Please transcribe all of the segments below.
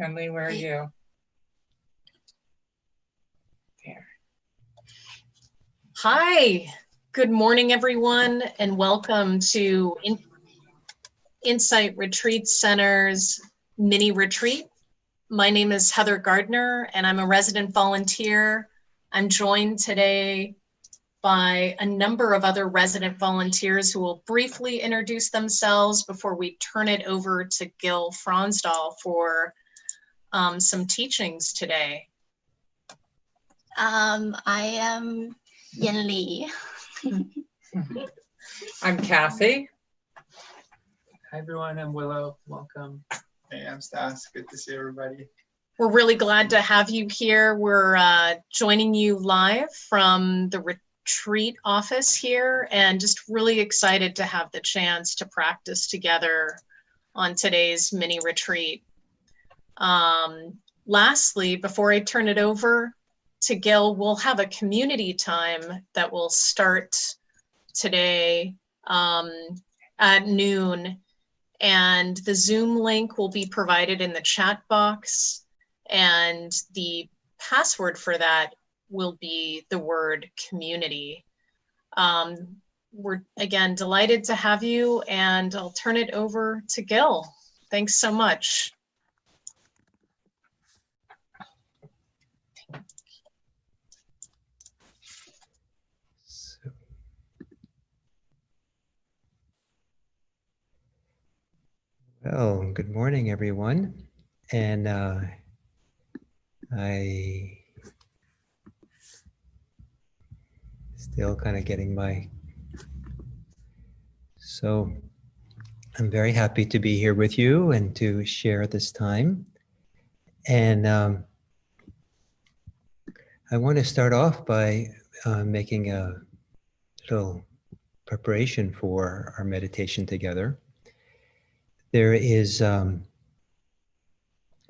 Emily, where are you? There. Hi, good morning, everyone, and welcome to Insight Retreat Center's mini retreat. My name is Heather Gardner, and I'm a resident volunteer. I'm joined today by a number of other resident volunteers who will briefly introduce themselves before we turn it over to Gil Fronsdal for some teachings today. I am Yen Lee. I'm Kathy. Hi everyone, I'm Willow. Welcome. Hey, I'm Stas. Good to see everybody. We're really glad to have you here. We're joining you live from the retreat office here and just really excited to have the chance to practice together on today's mini retreat. Lastly, before I turn it over to Gil, we'll have a community time that will start today at noon, and the Zoom link will be provided in the chat box, and the password for that will be the word community. We're again delighted to have you, and I'll turn it over to Gil. Thanks so much. Well, good morning, everyone. And I still kind of getting so I'm very happy to be here with you and to share this time. And I want to start off by making a little preparation for our meditation together. There is,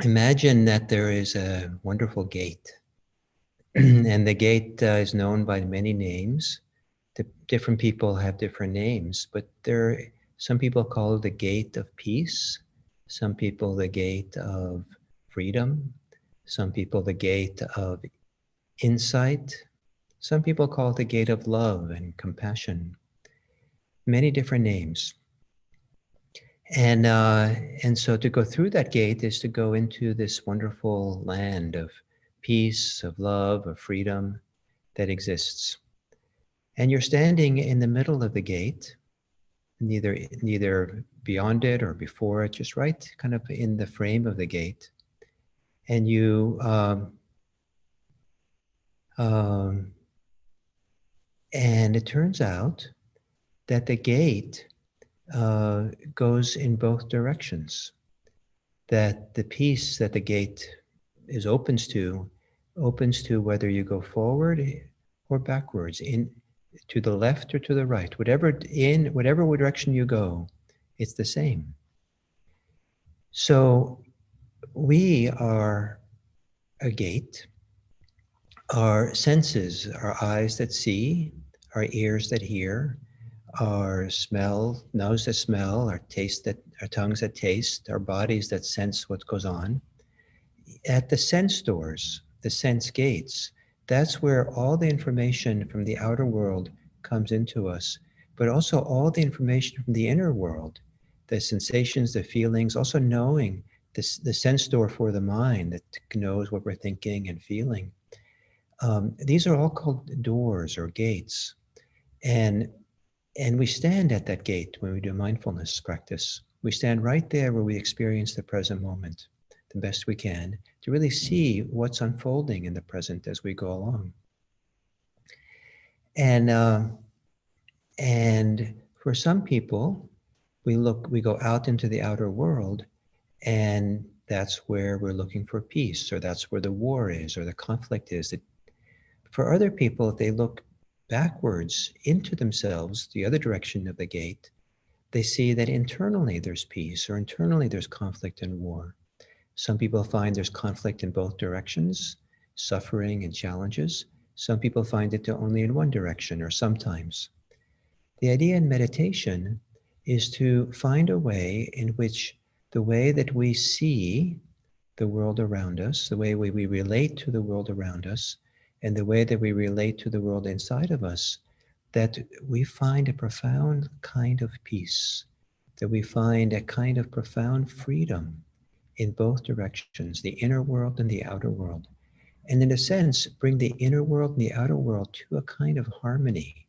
imagine that there is a wonderful gate, and the gate is known by many names. Different people have different names, but some people call it the gate of peace, some people the gate of freedom, some people the gate of insight, some people call it the gate of love and compassion. Many different names. And so to go through that gate is to go into this wonderful land of peace, of love, of freedom that exists. And you're standing in the middle of the gate, neither beyond it or before it, just right kind of in the frame of the gate. And you, and it turns out that the gate goes in both directions, that the peace that the gate is opens to whether you go forward or backwards, to the left or to the right, whatever direction you go, it's the same. So we are a gate. Our senses, our eyes that see, our ears that hear, our nose that smell, our tongues that taste, our bodies that sense what goes on. At the sense doors, the sense gates, that's where all the information from the outer world comes into us, but also all the information from the inner world, the sensations, the feelings, also knowing the sense door for the mind that knows what we're thinking and feeling. These are all called doors or gates. And we stand at that gate when we do mindfulness practice. We stand right there where we experience the present moment the best we can to really see what's unfolding in the present as we go along. And for some people, we go out into the outer world, and that's where we're looking for peace, or that's where the war is, or the conflict is. For other people, if they look backwards into themselves, the other direction of the gate, they see that internally there's peace, or internally there's conflict and war. Some people find there's conflict in both directions, suffering and challenges. Some people find it only in one direction, or sometimes. The idea in meditation is to find a way in which the way that we see the world around us, the way we relate to the world around us, and the way that we relate to the world inside of us, that we find a profound kind of peace, that we find a kind of profound freedom in both directions, the inner world and the outer world. And in a sense, bring the inner world and the outer world to a kind of harmony,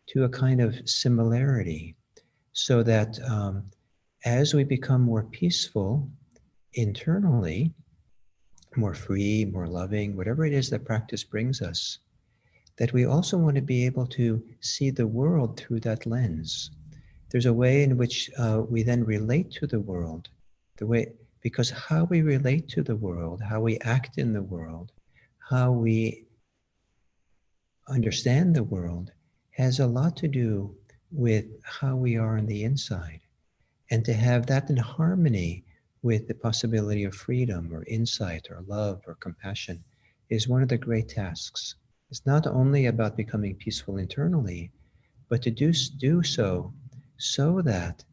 to a kind of similarity, so that as we become more peaceful internally, more free, more loving, whatever it is that practice brings us, that we also want to be able to see the world through that lens. There's a way in which we then relate to the world, because how we relate to the world, how we act in the world, how we understand the world has a lot to do with how we are on the inside. And to have that in harmony with the possibility of freedom or insight or love or compassion is one of the great tasks. It's not only about becoming peaceful internally, but to do so that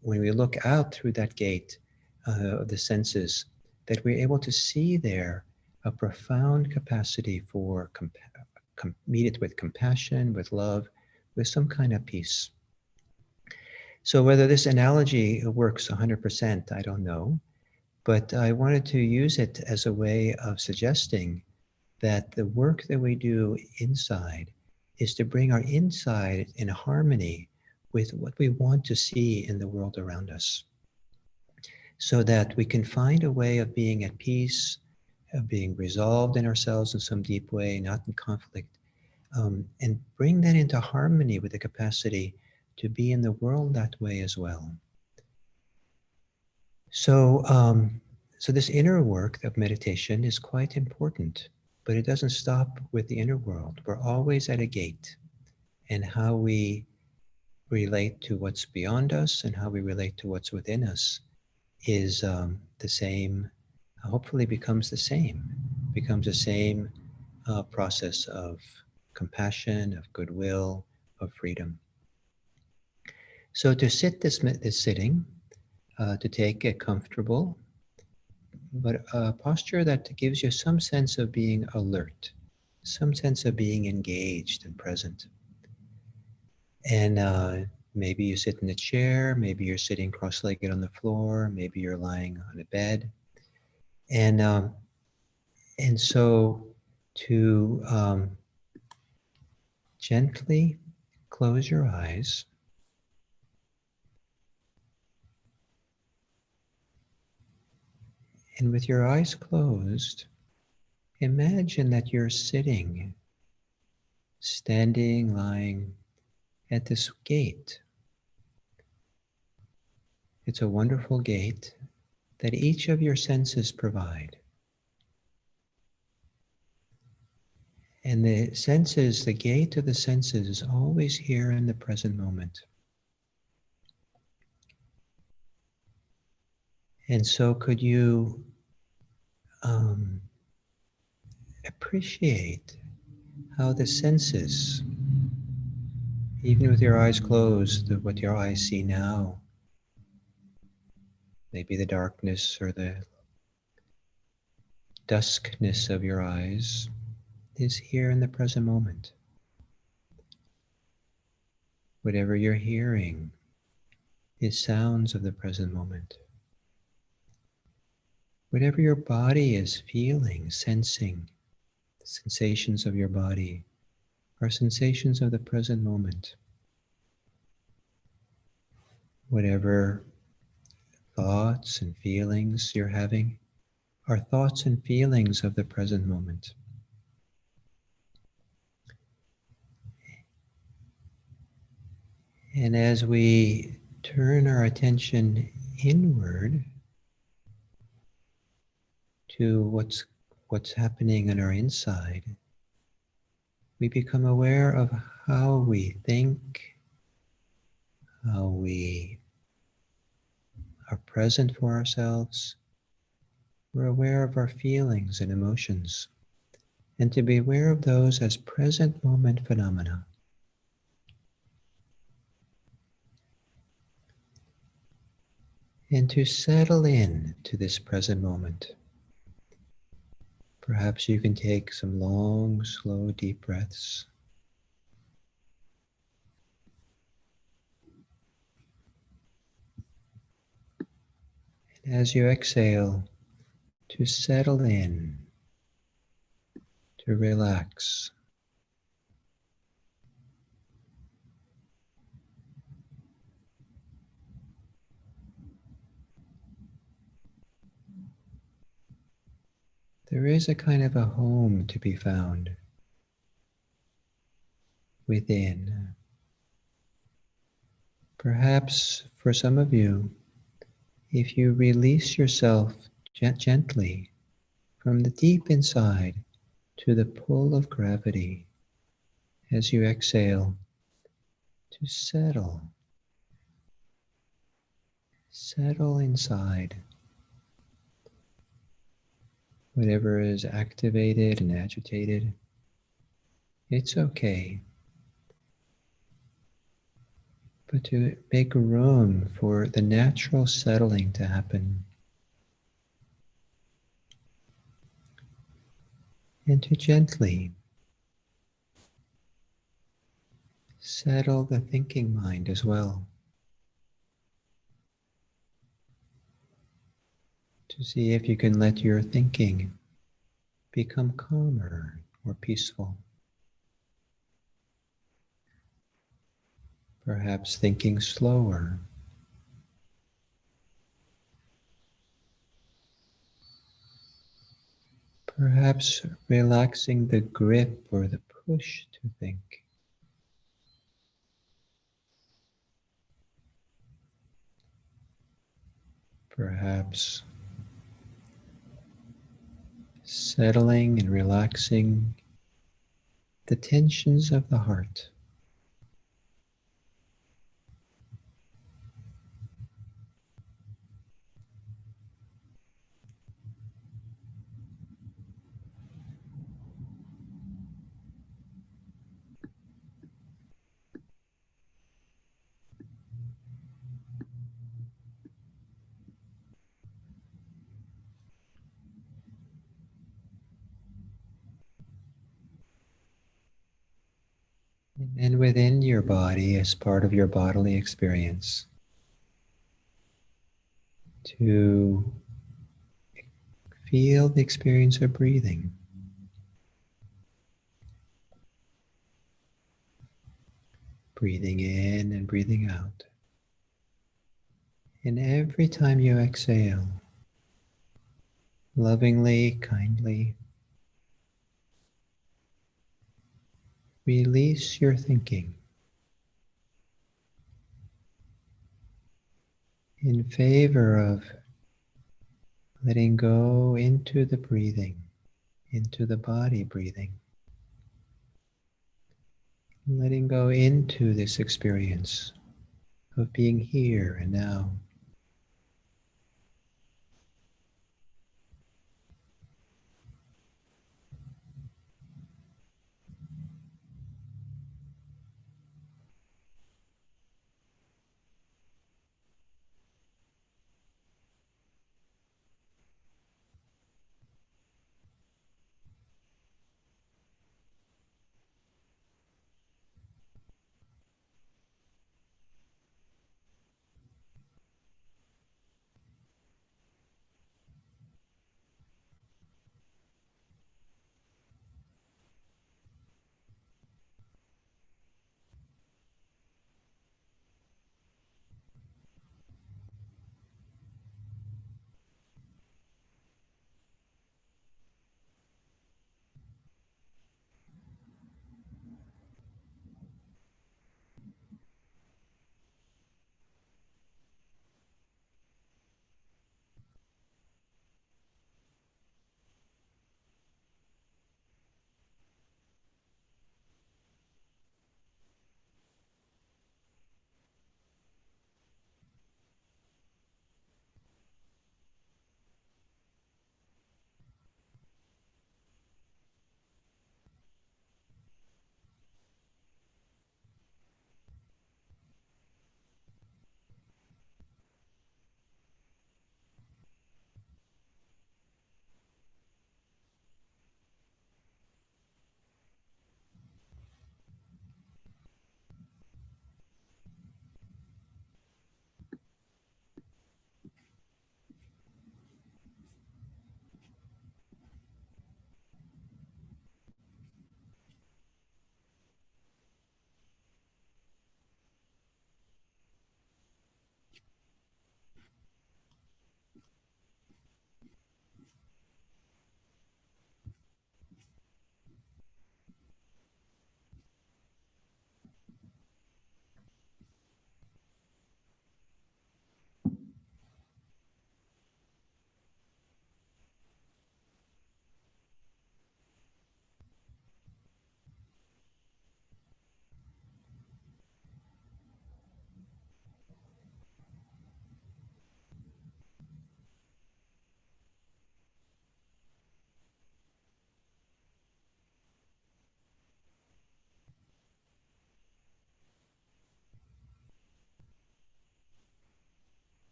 when we look out through that gate of the senses, that we're able to see there a profound capacity for meet it with compassion, with love, with some kind of peace. So whether this analogy works 100%, I don't know, but I wanted to use it as a way of suggesting that the work that we do inside is to bring our inside in harmony with what we want to see in the world around us, so that we can find a way of being at peace, of being resolved in ourselves in some deep way, not in conflict, and bring that into harmony with the capacity to be in the world that way as well. So, so this inner work of meditation is quite important, but it doesn't stop with the inner world. We're always at a gate, and how we relate to what's beyond us and how we relate to what's within us is the same, hopefully becomes the same process of compassion, of goodwill, of freedom. So to sit this sitting, to take a comfortable, but a posture that gives you some sense of being alert, some sense of being engaged and present. And maybe you sit in a chair, maybe you're sitting cross-legged on the floor, maybe you're lying on a bed. And so to gently close your eyes. And with your eyes closed, imagine that you're sitting, standing, lying at this gate. It's a wonderful gate that each of your senses provide. And the senses, the gate of the senses is always here in the present moment. And so could you appreciate how the senses, even with your eyes closed, what your eyes see now, maybe the darkness or the duskness of your eyes, is here in the present moment. Whatever you're hearing is sounds of the present moment. Whatever your body is feeling, sensing, the sensations of your body are sensations of the present moment. Whatever thoughts and feelings you're having are thoughts and feelings of the present moment. And as we turn our attention inward to what's happening in our inside, we become aware of how we think, how we are present for ourselves. We're aware of our feelings and emotions, and to be aware of those as present moment phenomena. and to settle in to this present moment. Perhaps you can take some long, slow, deep breaths. And as you exhale, to settle in, to relax. There is a kind of a home to be found within. Perhaps for some of you, if you release yourself gently from the deep inside to the pull of gravity as you exhale, to settle inside. Whatever is activated and agitated, it's okay. But to make room for the natural settling to happen. And to gently settle the thinking mind as well. To see if you can let your thinking become calmer or peaceful. Perhaps thinking slower. Perhaps relaxing the grip or the push to think. Perhaps settling and relaxing the tensions of the heart. And within your body, as part of your bodily experience, to feel the experience of breathing. Breathing in and breathing out. And every time you exhale, lovingly, kindly, release your thinking in favor of letting go into the breathing, into the body breathing. Letting go into this experience of being here and now.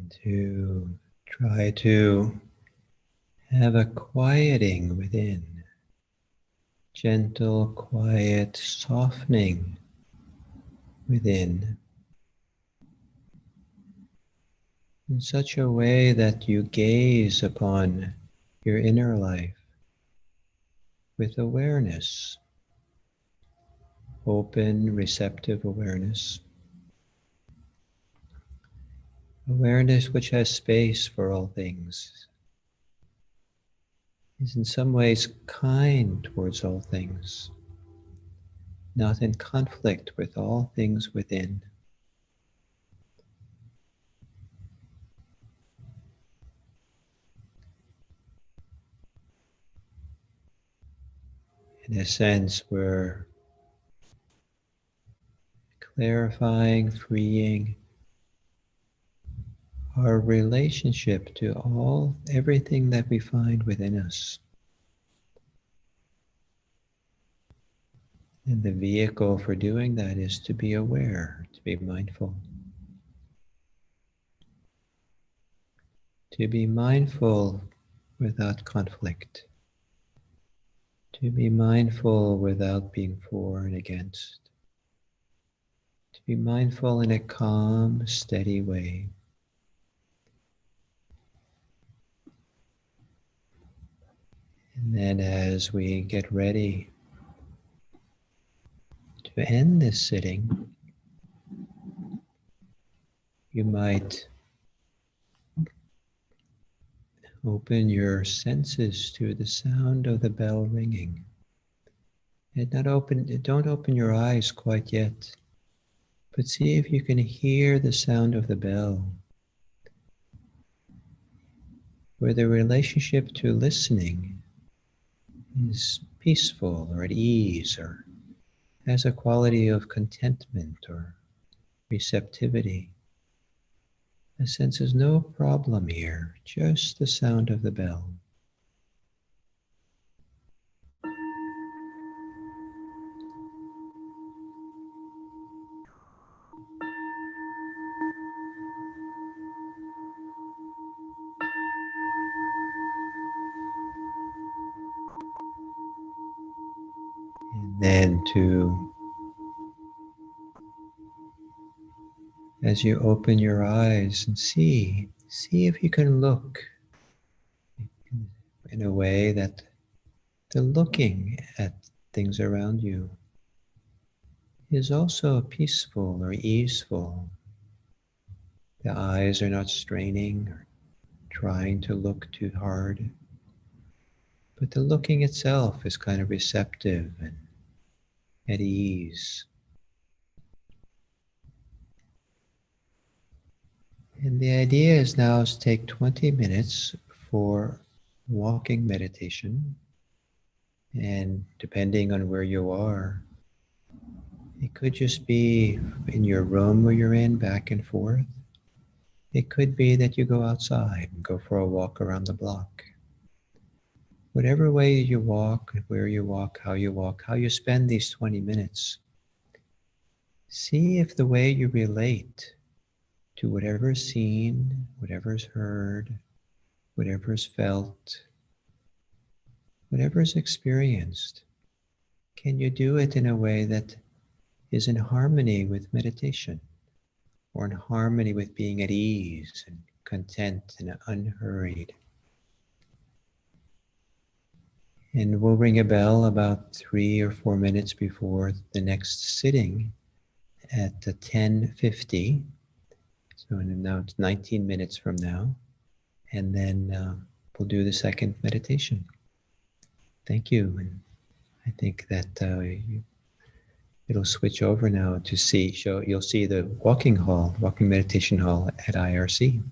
And to try to have a quieting within, gentle, quiet, softening within, in such a way that you gaze upon your inner life with awareness, open, receptive awareness. Awareness which has space for all things, is in some ways kind towards all things, not in conflict with all things within. In a sense, we're clarifying, freeing our relationship to everything that we find within us. And the vehicle for doing that is to be aware, to be mindful. To be mindful without conflict. To be mindful without being for and against. To be mindful in a calm, steady way. And then as we get ready to end this sitting, you might open your senses to the sound of the bell ringing. And don't open your eyes quite yet, but see if you can hear the sound of the bell, where the relationship to listening is peaceful or at ease or has a quality of contentment or receptivity. A sense there's no problem here, just the sound of the bell. And then as you open your eyes and see if you can look in a way that the looking at things around you is also peaceful or easeful. The eyes are not straining or trying to look too hard, but the looking itself is kind of receptive and at ease. And the idea is now to take 20 minutes for walking meditation. And depending on where you are, it could just be in your room where you're in, back and forth. It could be that you go outside and go for a walk around the block. Whatever way you walk, where you walk, how you spend these 20 minutes, see if the way you relate to whatever's seen, whatever's heard, whatever's felt, whatever's experienced, can you do it in a way that is in harmony with meditation, or in harmony with being at ease and content and unhurried? And we'll ring a bell about 3 or 4 minutes before the next sitting at 10:50. So now it's 19 minutes from now. And then we'll do the second meditation. Thank you. And I think that it'll switch over now to you'll see the walking meditation hall at IRC.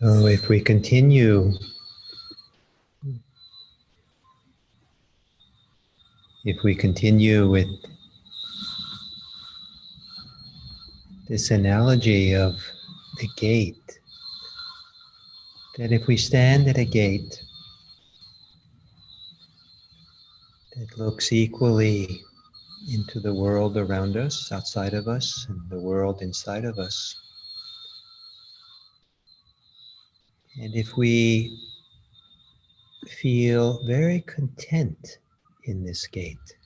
So if we continue, with this analogy of the gate, that if we stand at a gate that looks equally into the world around us, outside of us, and the world inside of us, and if we feel very content in this gate,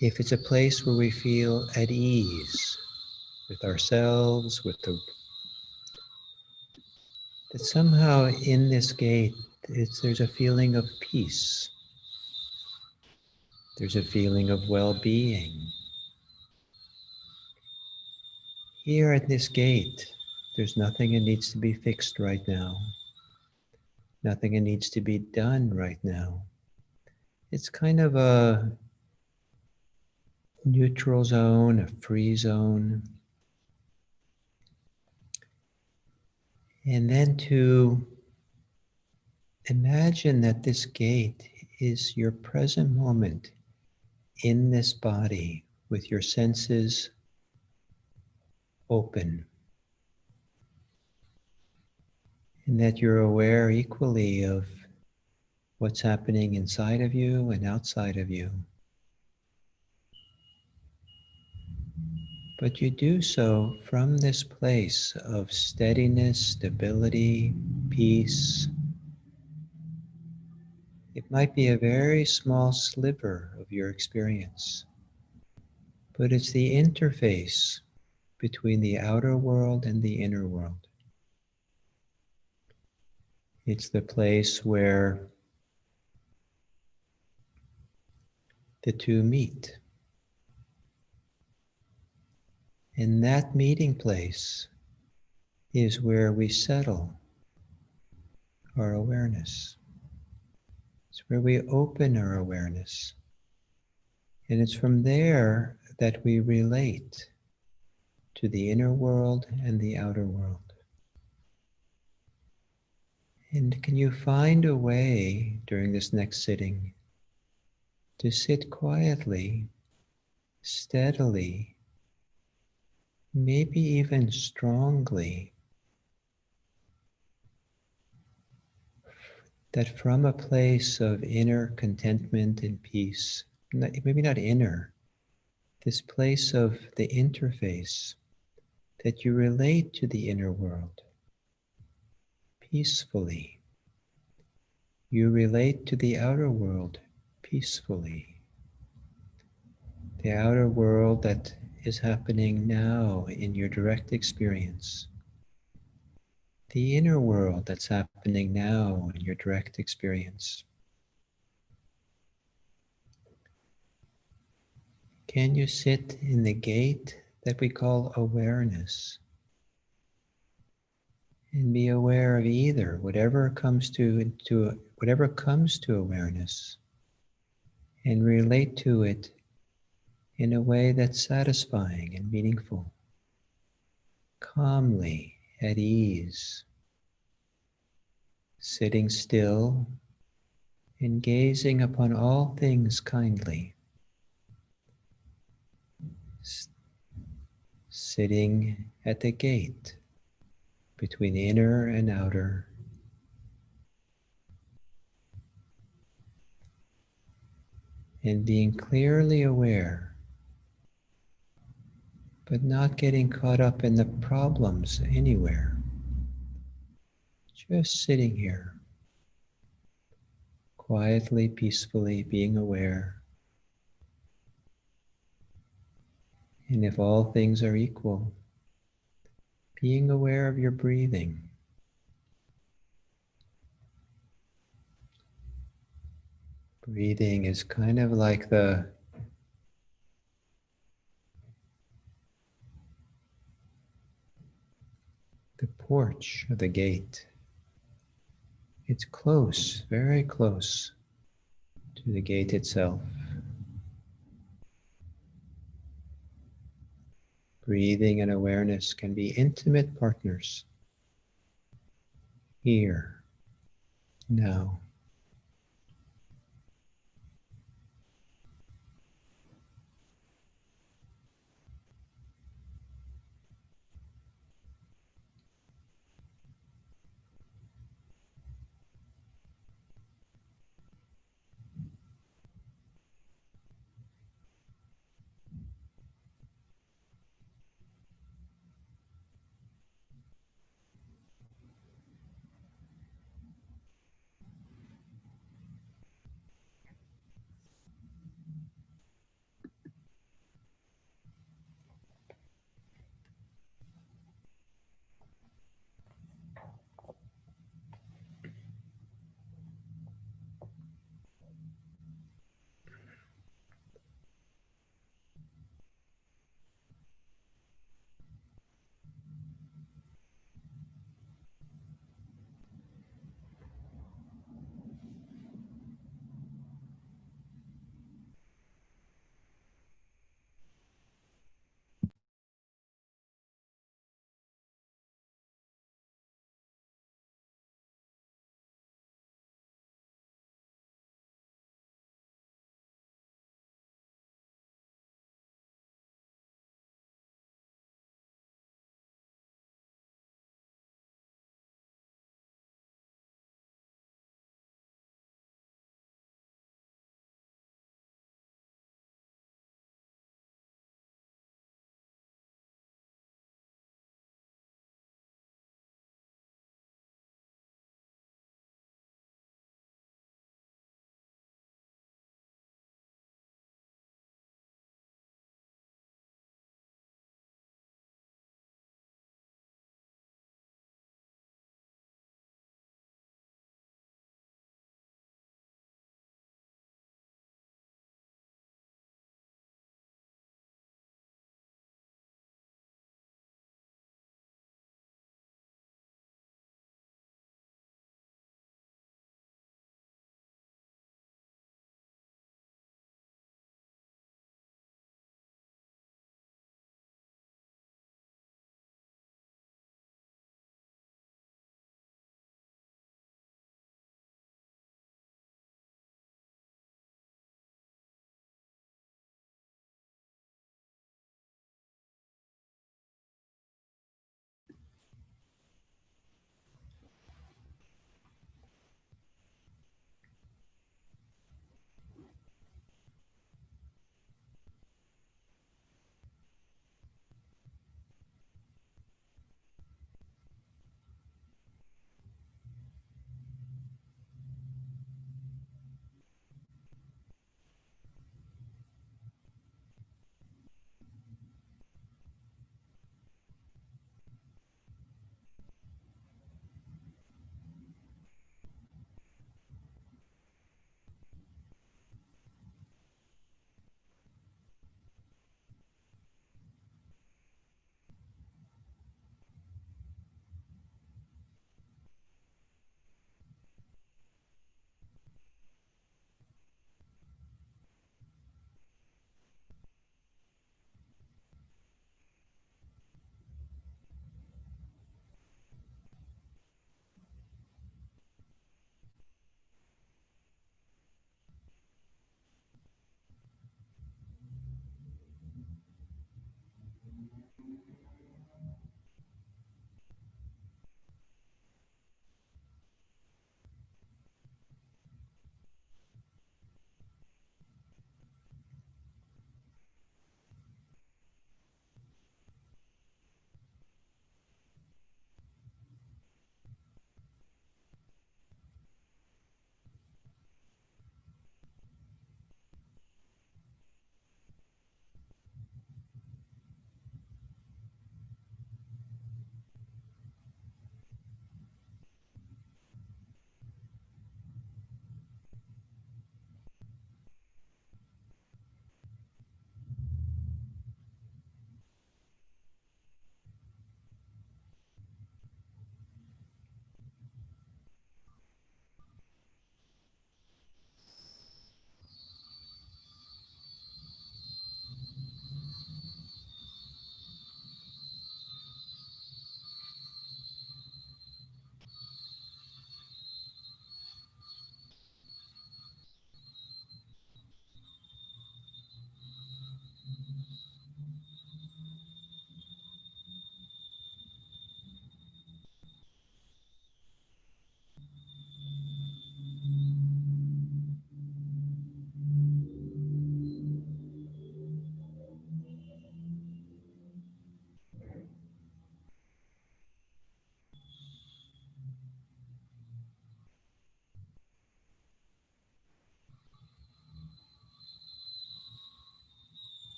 if it's a place where we feel at ease with ourselves, that somehow in this gate, there's a feeling of peace. There's a feeling of well-being. Here at this gate, there's nothing that needs to be fixed right now. Nothing that needs to be done right now. It's kind of a neutral zone, a free zone. And then to imagine that this gate is your present moment in this body with your senses open. And that you're aware equally of what's happening inside of you and outside of you. But you do so from this place of steadiness, stability, peace. It might be a very small sliver of your experience, but it's the interface between the outer world and the inner world. It's the place where the two meet. And that meeting place is where we settle our awareness. It's where we open our awareness. And it's from there that we relate to the inner world and the outer world. And can you find a way during this next sitting to sit quietly, steadily, maybe even strongly, that from a place of inner contentment and peace, maybe not inner, this place of the interface, that you relate to the inner world peacefully. You relate to the outer world peacefully. The outer world that is happening now in your direct experience. The inner world that's happening now in your direct experience. Can you sit in the gate that we call awareness and be aware of either, whatever comes to awareness, and relate to it in a way that's satisfying and meaningful, calmly, at ease, sitting still and gazing upon all things kindly, sitting at the gate between inner and outer, and being clearly aware, but not getting caught up in the problems anywhere. Just sitting here, quietly, peacefully, being aware. And if all things are equal, being aware of your breathing. Breathing is kind of like the porch of the gate. It's close, very close to the gate itself. Breathing and awareness can be intimate partners. here, now.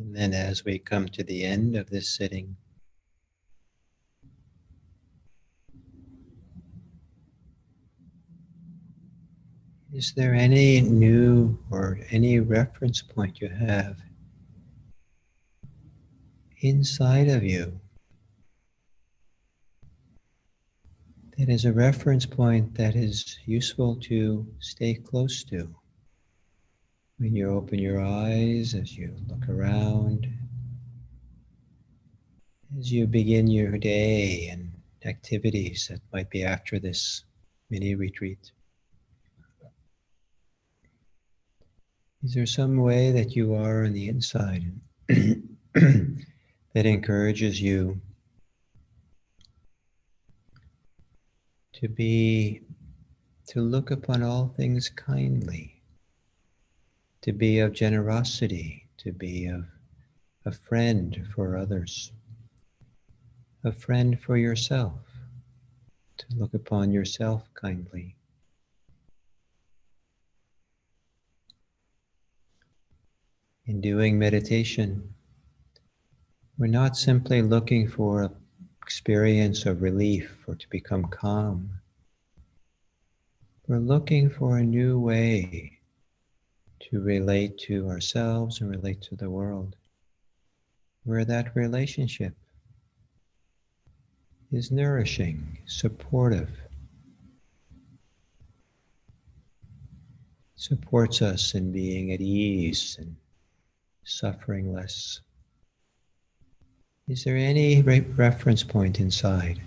And then as we come to the end of this sitting, is there any new or any reference point you have inside of you that is a reference point that is useful to stay close to? When you open your eyes, as you look around, as you begin your day and activities that might be after this mini retreat. Is there some way that you are on the inside that encourages you to look upon all things kindly, to be of generosity, to be of a friend for others, a friend for yourself, to look upon yourself kindly? In doing meditation, we're not simply looking for an experience of relief or to become calm. We're looking for a new way to relate to ourselves and relate to the world, where that relationship is nourishing, supportive, supports us in being at ease and suffering less. Is there any reference point inside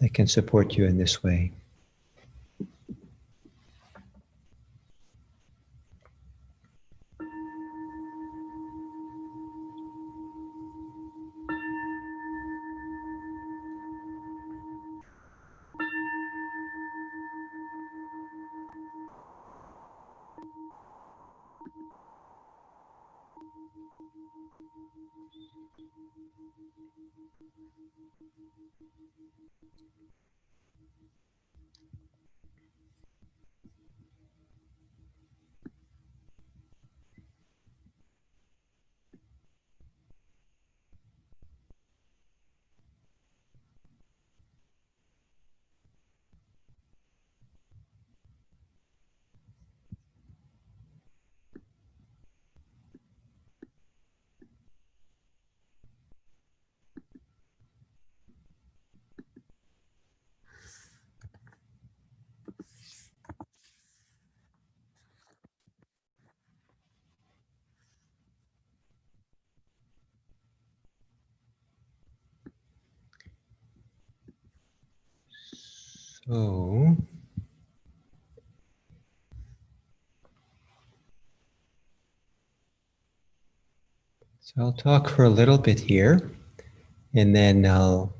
that can support you in this way? So, I'll talk for a little bit here, and then I'll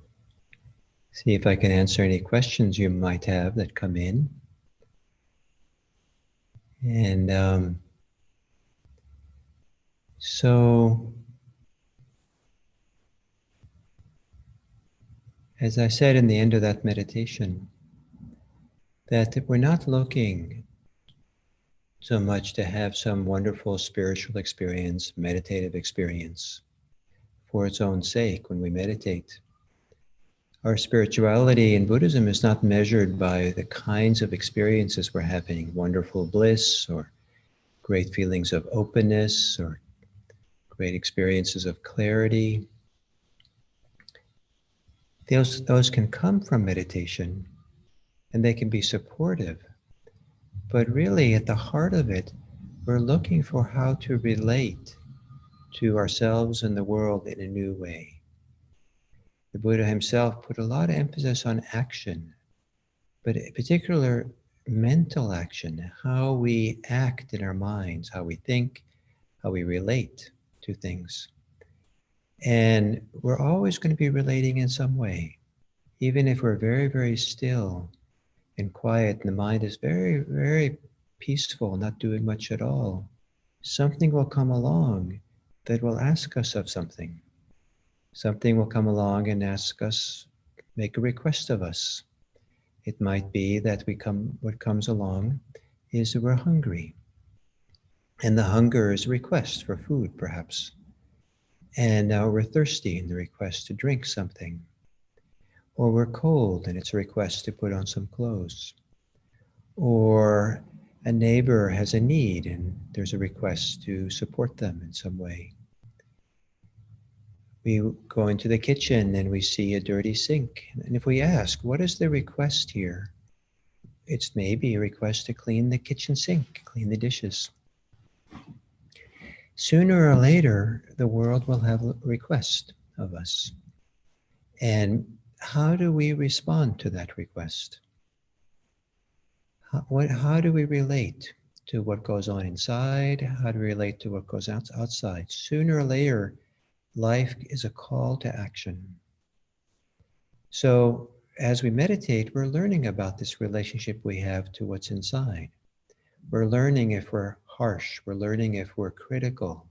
see if I can answer any questions you might have that come in. And so, as I said in the end of that meditation, that we're not looking so much to have some wonderful spiritual experience, meditative experience, for its own sake when we meditate. Our spirituality in Buddhism is not measured by the kinds of experiences we're having, wonderful bliss or great feelings of openness or great experiences of clarity. Those can come from meditation and they can be supportive. But really at the heart of it, we're looking for how to relate to ourselves and the world in a new way. The Buddha himself put a lot of emphasis on action, but in particular mental action, how we act in our minds, how we think, how we relate to things. And we're always going to be relating in some way, even if we're very, very still and quiet and the mind is very, very peaceful, not doing much at all. Something will come along that will ask us of something. Something will come along and ask us, make a request of us. It might be that what comes along is that we're hungry. And the hunger is a request for food, perhaps. And now we're thirsty and the request to drink something. Or we're cold and it's a request to put on some clothes. Or a neighbor has a need and there's a request to support them in some way. We go into the kitchen and we see a dirty sink. And if we ask, what is the request here? It's maybe a request to clean the kitchen sink, clean the dishes. Sooner or later, the world will have a request of us. And how do we respond to that request? How do we relate to what goes on inside, how to relate to what goes outside. Sooner or later, life is a call to action. So as we meditate, we're learning about this relationship we have to what's inside. We're learning if we're harsh. We're learning if we're critical,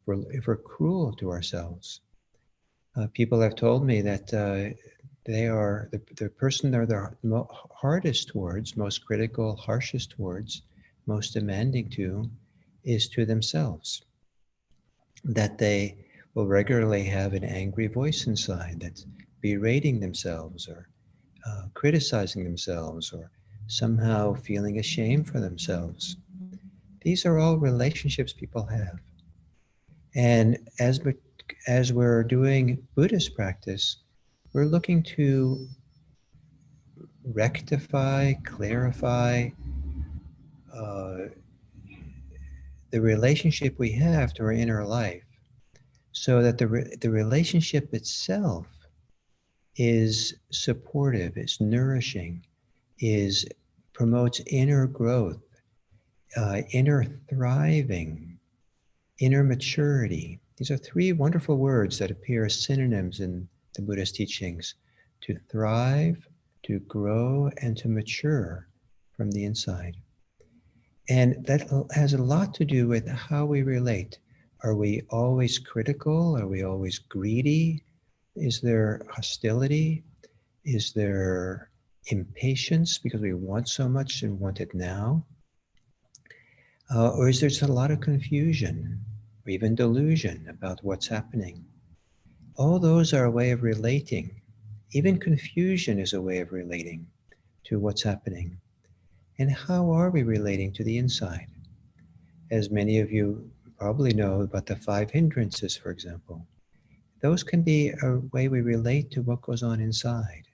if we're cruel to ourselves. People have told me that they are the person they're the hardest towards, most critical, harshest towards, most demanding to, is to themselves. That they will regularly have an angry voice inside that's berating themselves or criticizing themselves or somehow feeling ashamed for themselves. These are all relationships people have. And as we're doing Buddhist practice, we're looking to rectify, clarify the relationship we have to our inner life so that the relationship itself is supportive, is nourishing, promotes inner growth, inner thriving, inner maturity. These are three wonderful words that appear as synonyms in the Buddhist teachings: to thrive, to grow, and to mature from the inside. And that has a lot to do with how we relate. Are we always critical? Are we always greedy? Is there hostility? Is there impatience because we want so much and want it now? Or is there just a lot of confusion or even delusion about what's happening? All those are a way of relating. Even confusion is a way of relating to what's happening. And how are we relating to the inside? As many of you probably know about the 5 hindrances, for example. Those can be a way we relate to what goes on inside.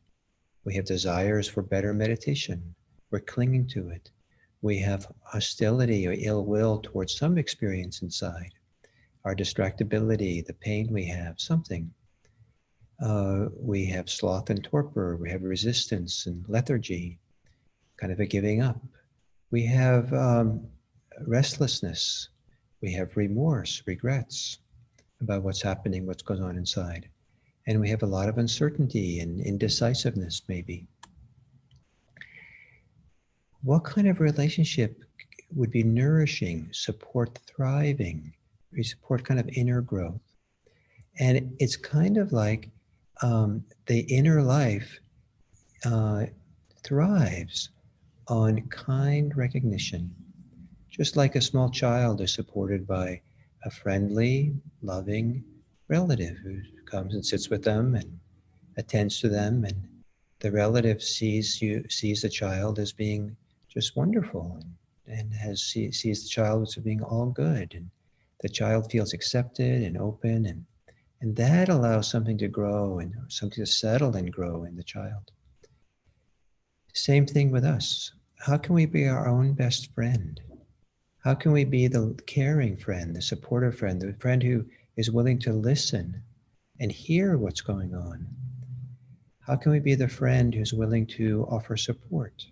We have desires for better meditation. We're clinging to it. We have hostility or ill will towards some experience inside. Our distractibility, the pain we have, something. We have sloth and torpor. We have resistance and lethargy, kind of a giving up. We have restlessness. We have remorse, regrets about what's happening, what's going on inside. And we have a lot of uncertainty and indecisiveness, maybe. What kind of relationship would be nourishing, support thriving, support kind of inner growth? And it's kind of like the inner life thrives on kind recognition. Just like a small child is supported by a friendly, loving relative who comes and sits with them and attends to them, and the relative sees the child as being just wonderful and sees the child as being all good, and the child feels accepted and open, and that allows something to grow and something to settle and grow in the child. Same thing with us. How can we be our own best friend? How can we be the caring friend, the supportive friend, the friend who is willing to listen and hear what's going on? How can we be the friend who's willing to offer support?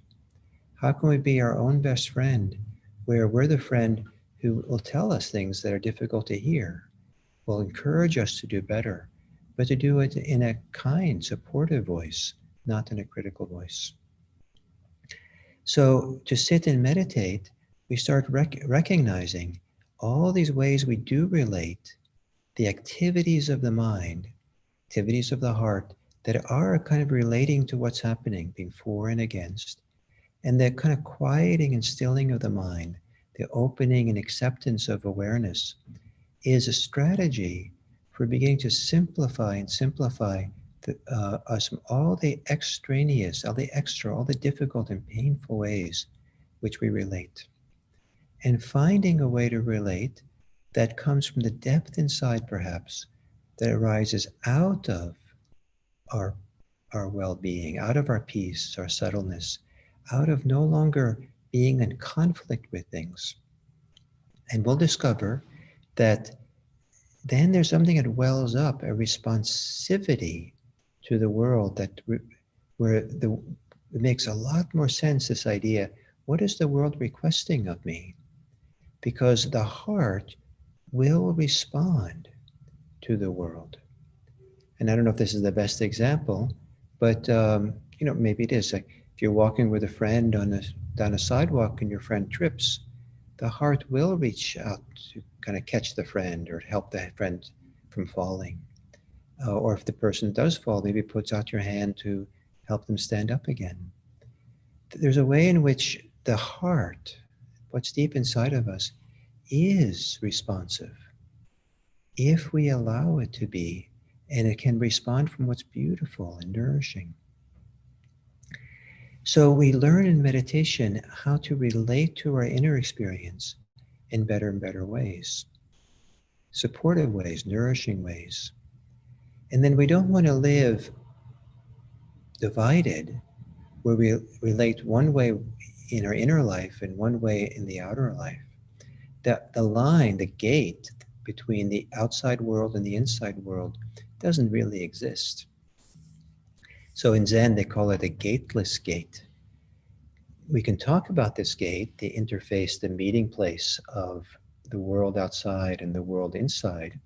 How can we be our own best friend where we're the friend who will tell us things that are difficult to hear, will encourage us to do better, but to do it in a kind, supportive voice, not in a critical voice? So to sit and meditate, we start recognizing all these ways we do relate, the activities of the mind, activities of the heart that are kind of relating to what's happening, being for and against, and the kind of quieting and stilling of the mind, the opening and acceptance of awareness is a strategy for beginning to simplify us from all the extraneous, all the extra, all the difficult and painful ways which we relate. And finding a way to relate that comes from the depth inside, perhaps, that arises out of our well-being, out of our peace, our subtleness, out of no longer being in conflict with things. And we'll discover that then there's something that wells up, a responsivity to the world it makes a lot more sense, this idea, what is the world requesting of me? because the heart will respond to the world. And I don't know if this is the best example, but maybe it is. Like if you're walking with a friend down a sidewalk and your friend trips, the heart will reach out to kind of catch the friend or help the friend from falling. Or if the person does fall, maybe puts out your hand to help them stand up again. There's a way in which the heart, what's deep inside of us, is responsive if we allow it to be, and it can respond from what's beautiful and nourishing. So we learn in meditation how to relate to our inner experience in better and better ways, supportive ways, nourishing ways. And then we don't want to live divided, where we relate one way in our inner life and one way in the outer life. The line, the gate between the outside world and the inside world doesn't really exist. So in Zen, they call it a gateless gate. We can talk about this gate, the interface, the meeting place of the world outside and the world inside.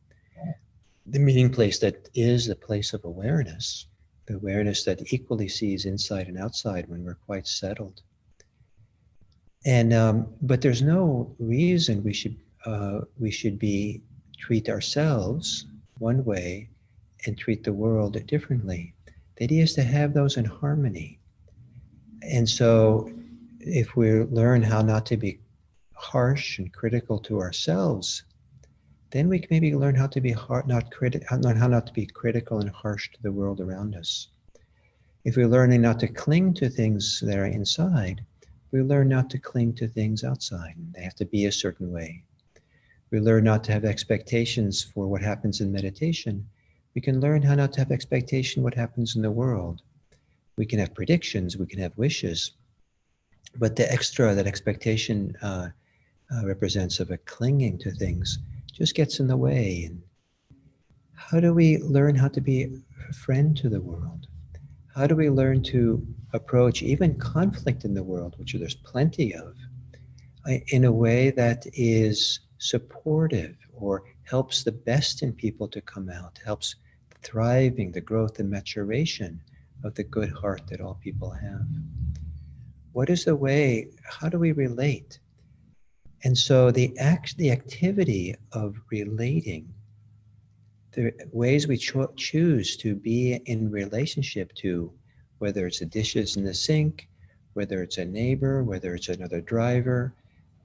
The meeting place that is the place of awareness, the awareness that equally sees inside and outside when we're quite settled. And but there's no reason we should treat ourselves one way and treat the world differently. The idea is to have those in harmony. And so if we learn how not to be harsh and critical to ourselves, then we can maybe learn how to be learn how not to be critical and harsh to the world around us. If we're learning not to cling to things that are inside, we learn not to cling to things outside. They have to be a certain way. We learn not to have expectations for what happens in meditation. We can learn how not to have expectation what happens in the world. We can have predictions, we can have wishes, but the extra that expectation represents of a clinging to things just gets in the way. And how do we learn how to be a friend to the world? How do we learn to approach even conflict in the world, which there's plenty of, in a way that is supportive or helps the best in people to come out, helps thriving, the growth and maturation of the good heart that all people have? What is the way, how do we relate? And so the activity of relating, the ways we choose to be in relationship to, whether it's the dishes in the sink, whether it's a neighbor, whether it's another driver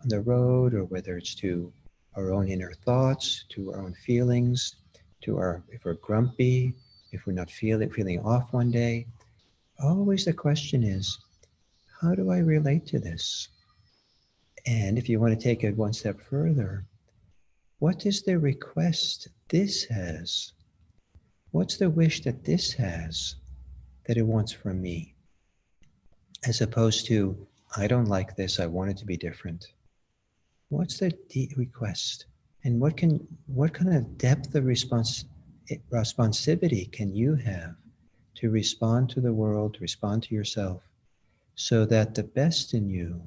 on the road, or whether it's to our own inner thoughts, to our own feelings, if we're grumpy, if we're not feeling off one day, always the question is, how do I relate to this? And if you want to take it one step further, what is the request this has? What's the wish that this has that it wants from me? As opposed to, I don't like this, I want it to be different. What's the deep request? And what kind of depth of responsivity can you have to respond to the world, to respond to yourself, so that the best in you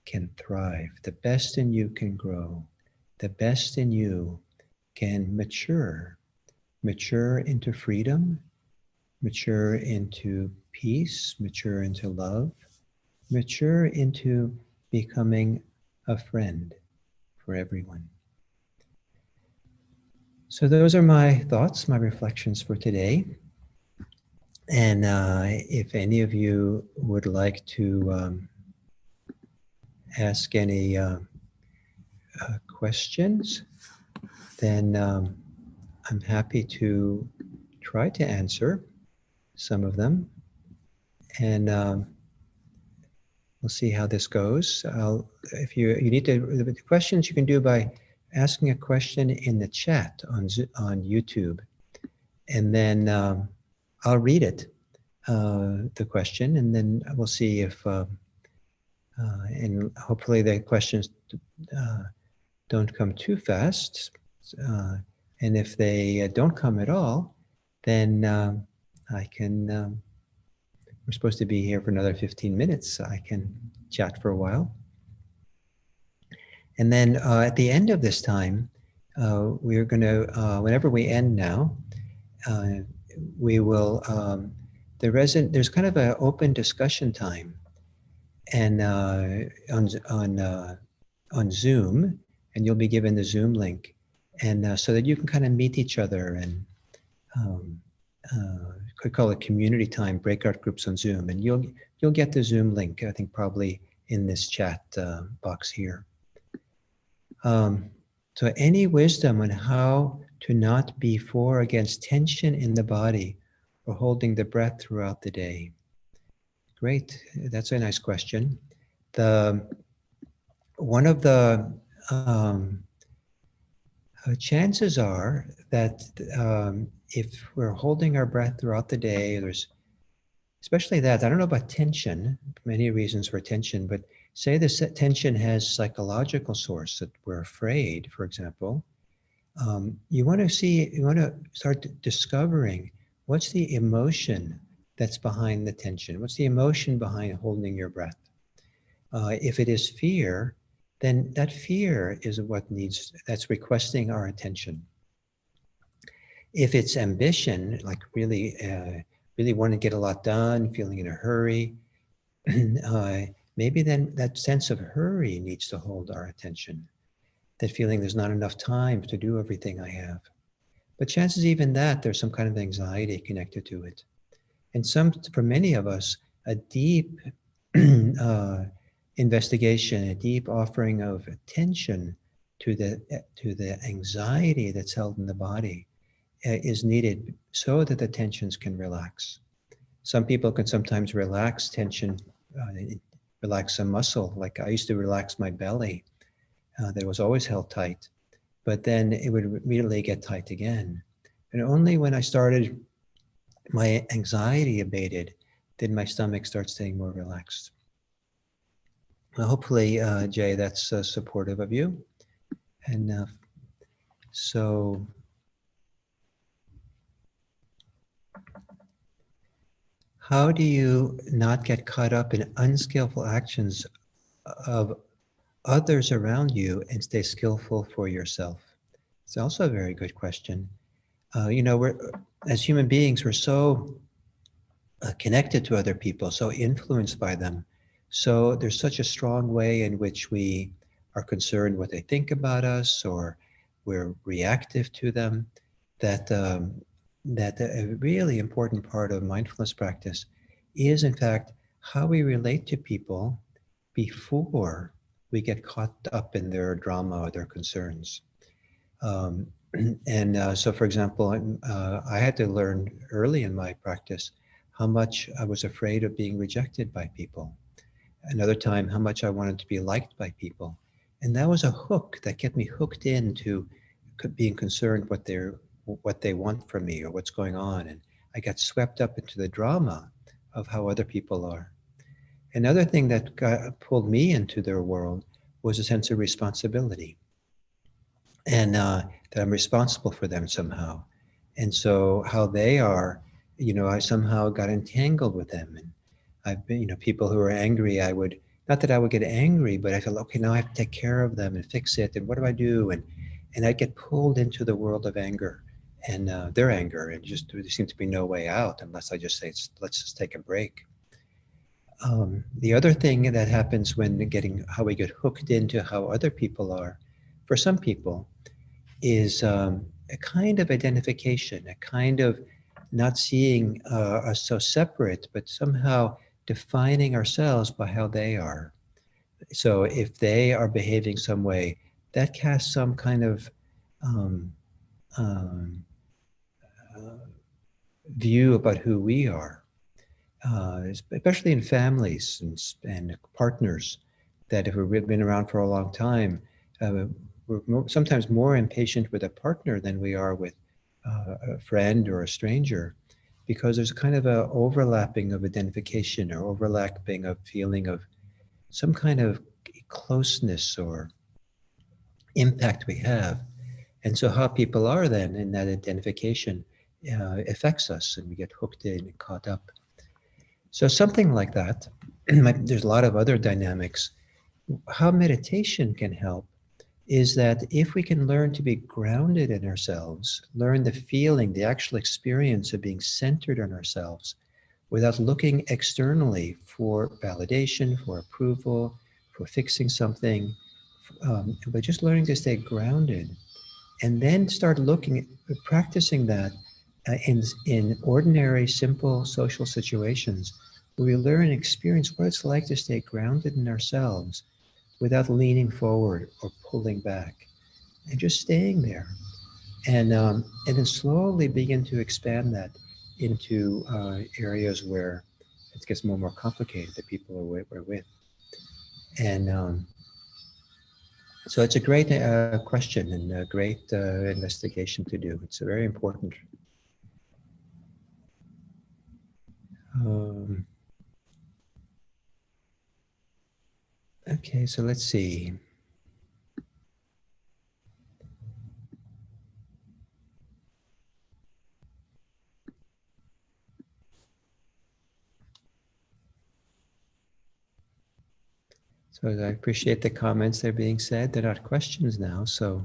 can thrive, the best in you can grow, the best in you can mature into freedom, mature into peace, mature into love, mature into becoming a friend for everyone. So those are my thoughts, my reflections for today. And if any of you would like to ask any questions, then I'm happy to try to answer some of them. And we'll see how this goes. If you need the questions, you can do by asking a question in the chat on YouTube. And then I'll read it, the question, and then we'll see if, and hopefully the questions don't come too fast. And if they don't come at all, then I can, we're supposed to be here for another 15 minutes. So I can chat for a while. And then at the end of this time, we're going to, whenever we end now, we will, there's kind of an open discussion time and on Zoom, and you'll be given the Zoom link, and so that you can kind of meet each other and could call it community time, breakout groups on Zoom, and you'll get the Zoom link, I think probably in this chat box here. So any wisdom on how to not be for or against tension in the body or holding the breath throughout the day? Great, that's a nice question. One of the chances are that if we're holding our breath throughout the day, there's especially that, I don't know about tension, many reasons for tension, but say this tension has psychological source, that we're afraid, for example, you want to start discovering what's the emotion that's behind the tension, what's the emotion behind holding your breath. If it is fear, then that fear is that's requesting our attention. If it's ambition, like really want to get a lot done, feeling in a hurry, maybe then that sense of hurry needs to hold our attention. That feeling there's not enough time to do everything I have. But chances even that there's some kind of anxiety connected to it. And for many of us, a deep investigation, a deep offering of attention to the anxiety that's held in the body is needed so that the tensions can relax. Some people can sometimes relax tension, relax a muscle. Like I used to relax my belly that was always held tight, but then it would immediately get tight again. And only when I started, my anxiety abated, did my stomach start staying more relaxed. Well, hopefully, Jay, that's supportive of you. And so, how do you not get caught up in unskillful actions of others around you and stay skillful for yourself? It's also a very good question. As human beings, we're so connected to other people, so influenced by them. So there's such a strong way in which we are concerned what they think about us, or we're reactive to them, that a really important part of mindfulness practice is, in fact, how we relate to people before we get caught up in their drama or their concerns. So, for example, I had to learn early in my practice how much I was afraid of being rejected by people. Another time, how much I wanted to be liked by people. And that was a hook that kept me hooked into being concerned what they want from me or what's going on. And I got swept up into the drama of how other people are. Another thing that pulled me into their world was a sense of responsibility. And that I'm responsible for them somehow. And so how they are, I somehow got entangled with them. And I've been, people who are angry, not that I would get angry, but I felt, okay, now I have to take care of them and fix it. And what do I do? And I get pulled into the world of anger and their anger. And just there seems to be no way out unless I just say, let's just take a break. The other thing that happens when how we get hooked into how other people are, for some people, is a kind of identification, a kind of not seeing us so separate, but somehow defining ourselves by how they are. So if they are behaving some way, that casts some kind of view about who we are, especially in families and partners, that if we've been around for a long time, we're sometimes more impatient with a partner than we are with a friend or a stranger, because there's kind of a overlapping of identification or overlapping of feeling of some kind of closeness or impact we have. And so how people are then in that identification affects us, and we get hooked in and caught up. So something like that. There's a lot of other dynamics. How meditation can help is that if we can learn to be grounded in ourselves, learn the feeling, the actual experience of being centered on ourselves without looking externally for validation, for approval, for fixing something, but just learning to stay grounded, and then start looking, practicing that in ordinary, simple social situations, where we learn and experience what it's like to stay grounded in ourselves without leaning forward or pulling back, and just staying there. And then slowly begin to expand that into areas where it gets more and more complicated, the people we're with. And so it's a great question and a great investigation to do. It's very important. Okay, so let's see. So I appreciate the comments that are being said. They're not questions now, so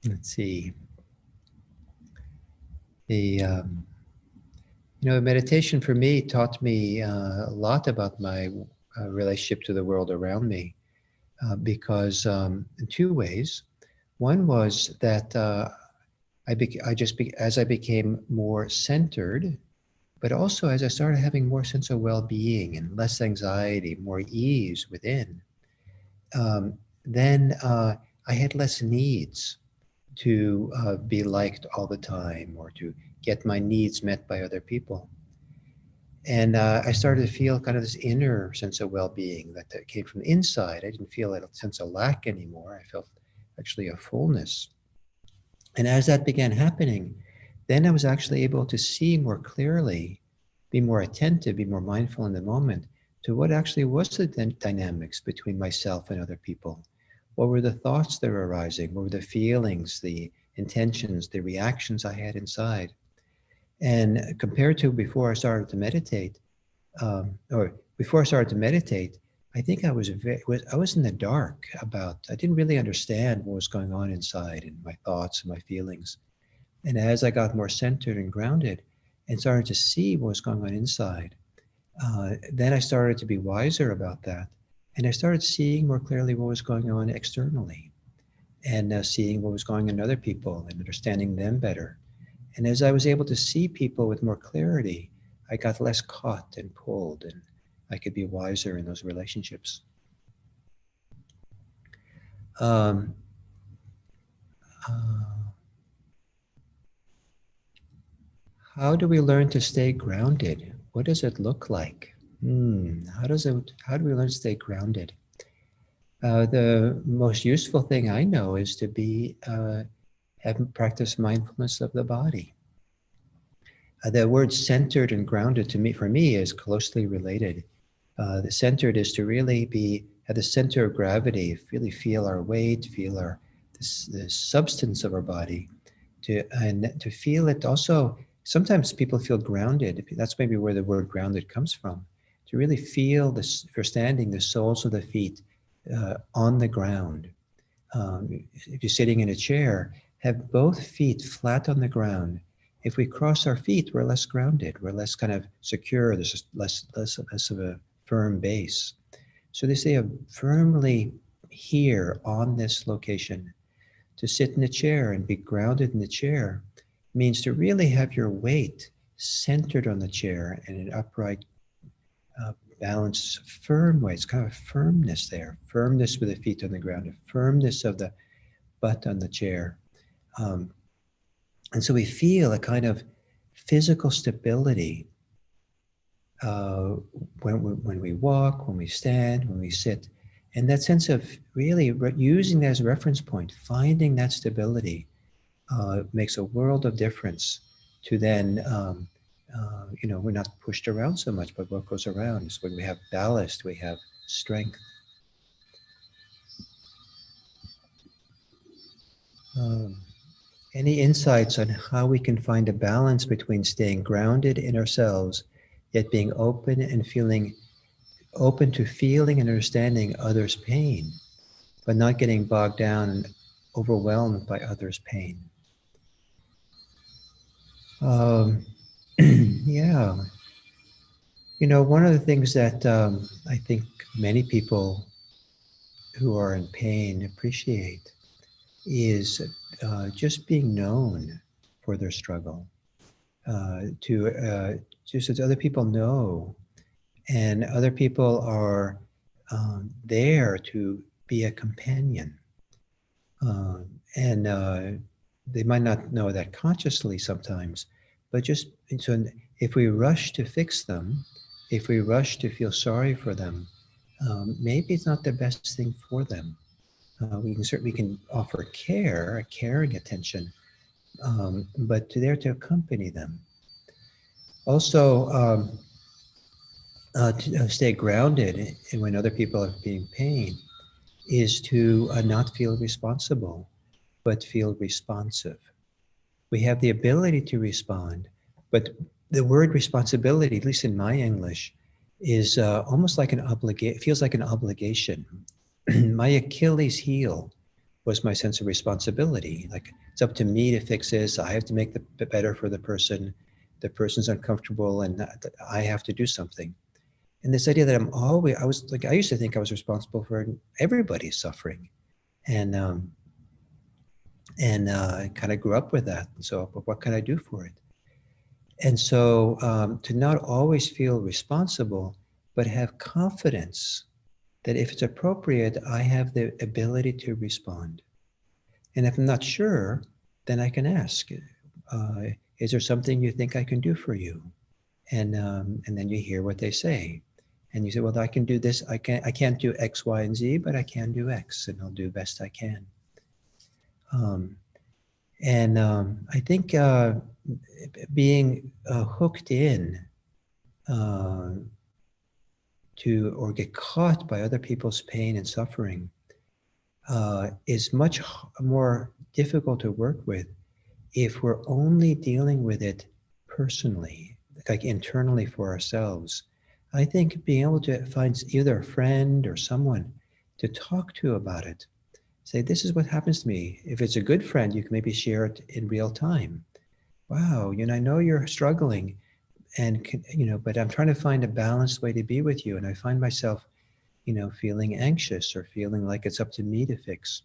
let's see. Meditation for me taught me a lot about my relationship to the world around me, because in two ways. One was that as I became more centered, but also as I started having more sense of well-being and less anxiety, more ease within, then I had less needs to be liked all the time or to get my needs met by other people. And I started to feel kind of this inner sense of well-being that came from the inside. I didn't feel a sense of lack anymore. I felt actually a fullness. And as that began happening, then I was actually able to see more clearly, be more attentive, be more mindful in the moment to what actually was the dynamics between myself and other people. What were the thoughts that were arising? What were the feelings, the intentions, the reactions I had inside? And compared to before I started to meditate, I think I was in the dark I didn't really understand what was going on inside in my thoughts and my feelings. And as I got more centered and grounded and started to see what was going on inside, then I started to be wiser about that. And I started seeing more clearly what was going on externally, and seeing what was going on in other people and understanding them better. And as I was able to see people with more clarity, I got less caught and pulled, and I could be wiser in those relationships. How do we learn to stay grounded? What does it look like? How do we learn to stay grounded? The most useful thing I know is to have practiced mindfulness of the body. The word centered and grounded for me is closely related. The centered is to really have the center of gravity, really feel our weight, feel the substance of our body, and to feel it also. Sometimes people feel grounded. That's maybe where the word grounded comes from. To really feel this, if you're standing, the soles of the feet on the ground. If you're sitting in a chair, have both feet flat on the ground. If we cross our feet, we're less grounded. We're less kind of secure. There's just less of a firm base. So they say firmly here on this location. To sit in a chair and be grounded in the chair means to really have your weight centered on the chair in an upright, balanced, firm way. It's kind of firmness there. Firmness with the feet on the ground. A firmness of the butt on the chair. And so we feel a kind of physical stability when we walk, when we stand, when we sit. And that sense of really using that as a reference point, finding that stability makes a world of difference to then, we're not pushed around so much, but what goes around is when we have ballast, we have strength. Any insights on how we can find a balance between staying grounded in ourselves, yet being open and feeling open to feeling and understanding others' pain, but not getting bogged down and overwhelmed by others' pain. Yeah. You know, one of the things that I think many people who are in pain appreciate is just being known for their struggle, just that other people know, and other people are there to be a companion. And they might not know that consciously sometimes, but just so if we rush to fix them, if we rush to feel sorry for them, maybe it's not the best thing for them. We can offer care, a caring attention, but there to accompany them. Also, to stay grounded when other people are being pain is to not feel responsible, but feel responsive. We have the ability to respond, but the word responsibility, at least in my English, is almost like an obligation, feels like an obligation. My Achilles heel was my sense of responsibility. Like, it's up to me to fix this. I have to make it better for the person. The person's uncomfortable and I have to do something. And this idea that I used to think I was responsible for everybody's suffering. And I kind of grew up with that. So what can I do for it? And so to not always feel responsible, but have confidence that if it's appropriate, I have the ability to respond. And if I'm not sure, then I can ask, is there something you think I can do for you? And then you hear what they say. And you say, well, I can do this. I can't do X, Y, and Z, but I can do X, and I'll do best I can. I think being hooked in to or get caught by other people's pain and suffering is much more difficult to work with if we're only dealing with it personally, like internally for ourselves. I think being able to find either a friend or someone to talk to about it, say, this is what happens to me. If it's a good friend, you can maybe share it in real time. Wow, I know you're struggling, and but I'm trying to find a balanced way to be with you, and I find myself, feeling anxious or feeling like it's up to me to fix.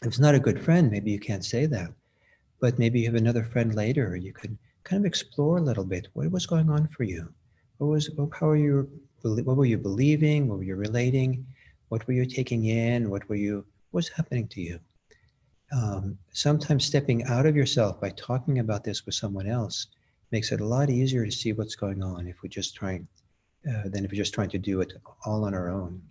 If it's not a good friend, maybe you can't say that, but maybe you have another friend later. You can kind of explore a little bit. What was going on for you? What were you believing? What were you relating? What were you taking in? What's happening to you? Sometimes stepping out of yourself by talking about this with someone else makes it a lot easier to see what's going on if we're just trying than if we're just trying to do it all on our own.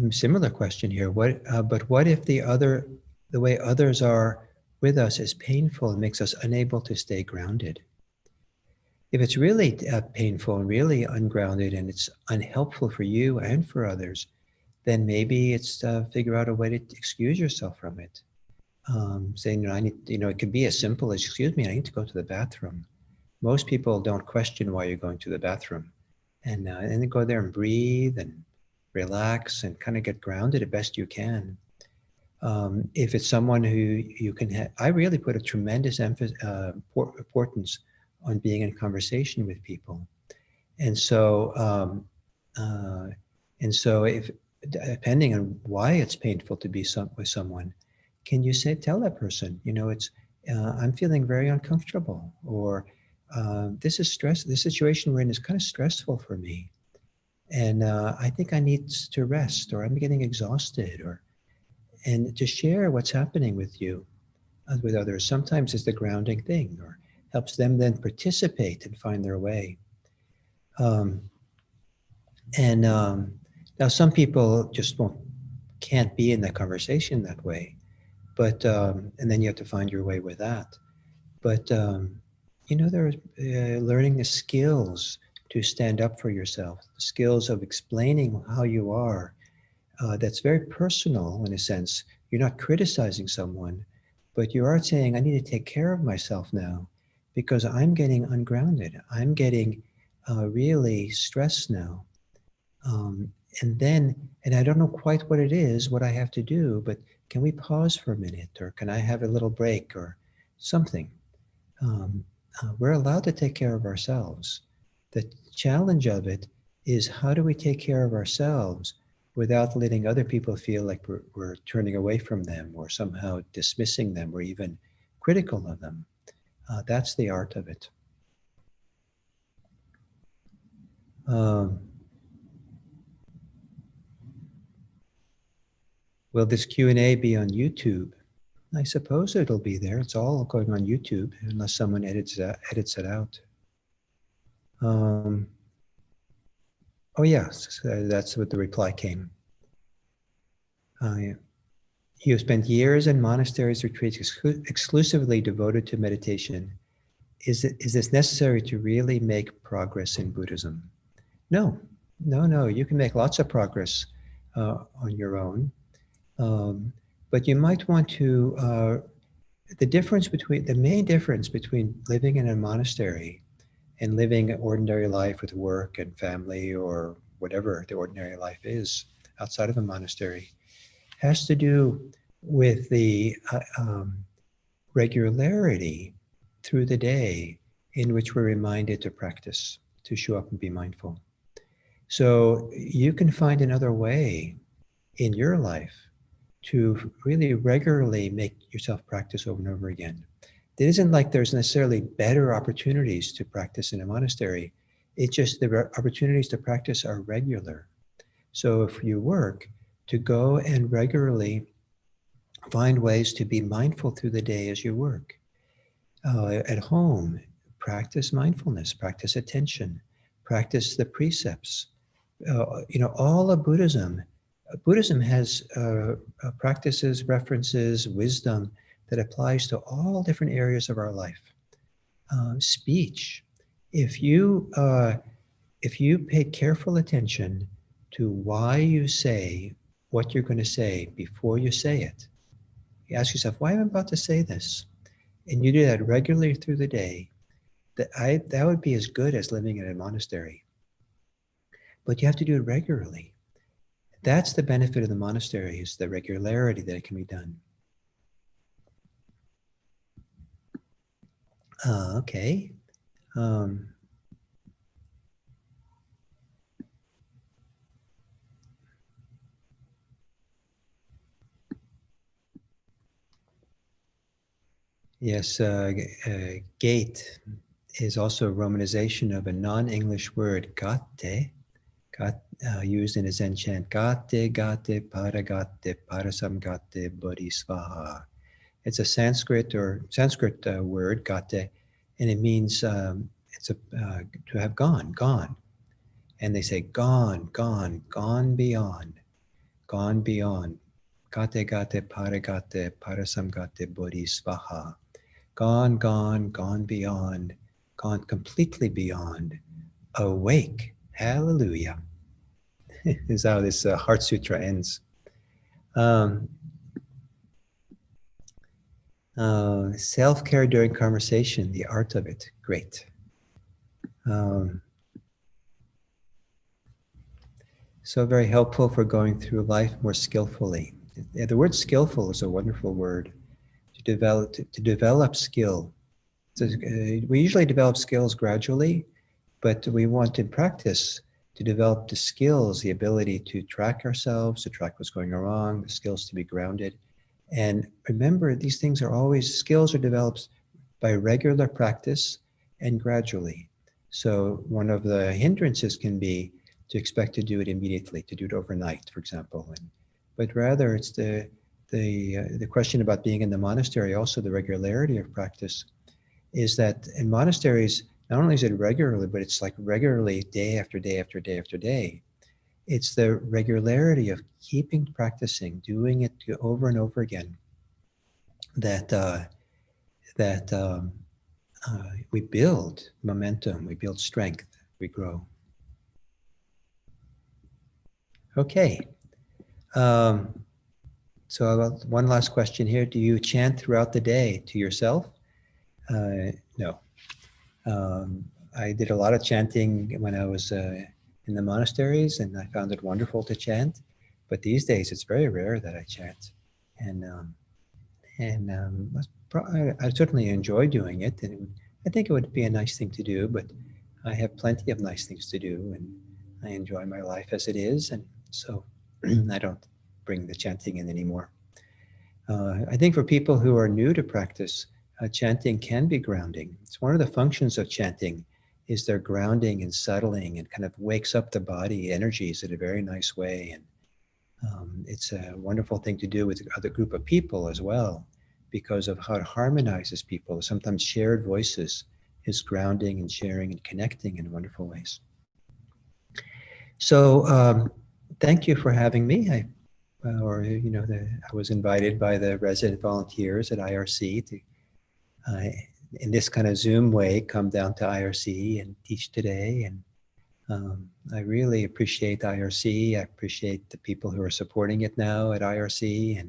Similar question here. But what if the way others are with us is painful and makes us unable to stay grounded? If it's really painful and really ungrounded and it's unhelpful for you and for others, then maybe it's figure out a way to excuse yourself from it. Saying, I need, it could be as simple as, excuse me, I need to go to the bathroom. Most people don't question why you're going to the bathroom, and then go there and breathe and relax and kind of get grounded as best you can. If it's someone who you can I really put a tremendous importance on being in conversation with people. And so if, depending on why it's painful to be with someone, can you tell that person, it's, I'm feeling very uncomfortable, or this is stress, the situation we're in is kind of stressful for me. And I think I need to rest, or I'm getting exhausted, and to share what's happening with you, with others, sometimes is the grounding thing, or helps them then participate and find their way. Now some people just can't be in that conversation that way, but and then you have to find your way with that. But there's learning the skills to stand up for yourself, the skills of explaining how you are. That's very personal in a sense. You're not criticizing someone, but you are saying, I need to take care of myself now. because I'm getting ungrounded. I'm getting really stressed now. And I don't know quite what it is, what I have to do, but can we pause for a minute, or can I have a little break or something? We're allowed to take care of ourselves. The challenge of it is, how do we take care of ourselves without letting other people feel like we're turning away from them, or somehow dismissing them, or even critical of them? That's the art of it. Will this Q&A be on YouTube? I suppose it'll be there. It's all going on YouTube, unless someone edits it out. Oh yes, that's what the reply came. Yeah. You have spent years in monasteries, retreats exclusively devoted to meditation. Is this necessary to really make progress in Buddhism? No. You can make lots of progress on your own. But you might want to, the main difference between living in a monastery and living an ordinary life with work and family, or whatever the ordinary life is outside of a monastery, has to do with the regularity through the day in which we're reminded to practice, to show up and be mindful. So you can find another way in your life to really regularly make yourself practice over and over again. It isn't like there's necessarily better opportunities to practice in a monastery. It's just the opportunities to practice are regular. So if you work, to go and regularly find ways to be mindful through the day as you work. At home, practice mindfulness, practice attention, practice the precepts. All of Buddhism has practices, references, wisdom that applies to all different areas of our life. Speech. If you pay careful attention to why you say what you're going to say before you say it, you ask yourself, why am I about to say this? And you do that regularly through the day, that would be as good as living in a monastery. But you have to do it regularly. That's the benefit of the monastery, is the regularity that it can be done. Okay. Yes, gate is also a romanization of a non-English word, gate, used in a Zen chant, gate, parasamgate, bodhisvaha. It's a Sanskrit word, gate, and it means to have gone. And they say gone beyond. Gate, parasamgate, bodhisvaha. Gone beyond, gone completely beyond, awake. Hallelujah. Is how this Heart Sutra ends. Self-care during conversation, the art of it. Great. So very helpful for going through life more skillfully. The word skillful is a wonderful word. To develop skill. So, we usually develop skills gradually, but we want to practice to develop the skills, the ability to track ourselves, to track what's going wrong, the skills to be grounded. And remember, these things are always, skills are developed by regular practice and gradually. So one of the hindrances can be to expect to do it immediately, to do it overnight, for example. But rather, it's the question about being in the monastery, also the regularity of practice, is that in monasteries, not only is it regularly, but it's like regularly day after day after day after day. It's the regularity of keeping practicing, doing it over and over again, that we build momentum, we build strength, we grow. Okay. So one last question here. Do you chant throughout the day to yourself? No. I did a lot of chanting when I was in the monasteries, and I found it wonderful to chant. But these days, it's very rare that I chant, and I certainly enjoy doing it, and I think it would be a nice thing to do. But I have plenty of nice things to do, and I enjoy my life as it is, and so I don't bring the chanting in anymore. I think for people who are new to practice, chanting can be grounding. It's one of the functions of chanting is they're grounding and settling and kind of wakes up the body energies in a very nice way. And it's a wonderful thing to do with other group of people as well, because of how it harmonizes people. Sometimes shared voices is grounding and sharing and connecting in wonderful ways. So thank you for having me. I was invited by the resident volunteers at IRC to, in this kind of Zoom way, come down to IRC and teach today. And I really appreciate IRC. I appreciate the people who are supporting it now at IRC.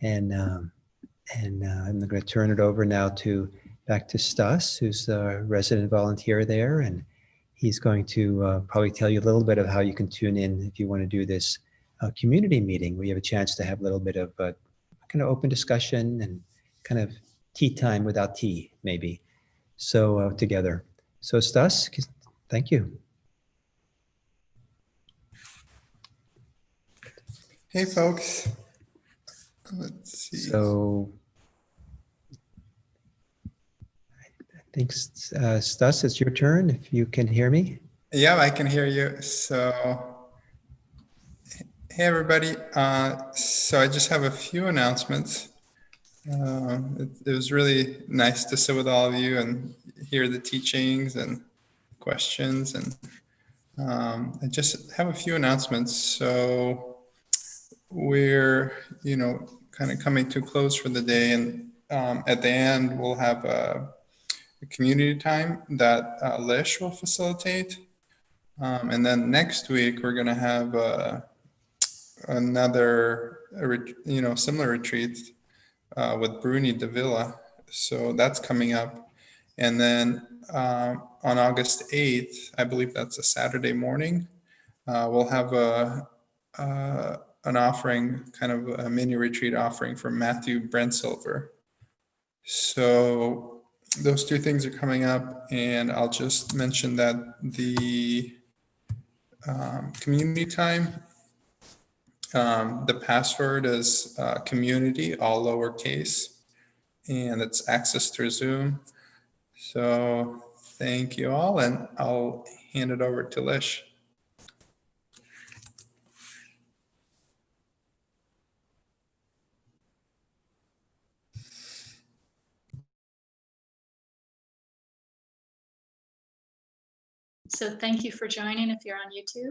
And I'm going to turn it over now back to Stas, who's a resident volunteer there, and he's going to probably tell you a little bit of how you can tune in if you want to do this community meeting. We have a chance to have a little bit of kind of open discussion and kind of tea time without tea, maybe. So together. So Stas, thank you. Hey, folks. Let's see. So I think Stas, it's your turn. If you can hear me. Yeah, I can hear you. So, hey, everybody. So I just have a few announcements. It was really nice to sit with all of you and hear the teachings and questions. And I just have a few announcements. So we're, kind of coming to close for the day. And at the end, we'll have a community time that Lish will facilitate. And then next week, we're going to have another, similar retreat with Bruni Davila. So that's coming up. And then on August 8th, I believe that's a Saturday morning, we'll have an offering, kind of a mini retreat offering from Matthew Brensilver. So those two things are coming up, and I'll just mention that the community time, the password is community, all lowercase, and it's access through Zoom. So thank you all, and I'll hand it over to Lish. So thank you for joining if you're on YouTube.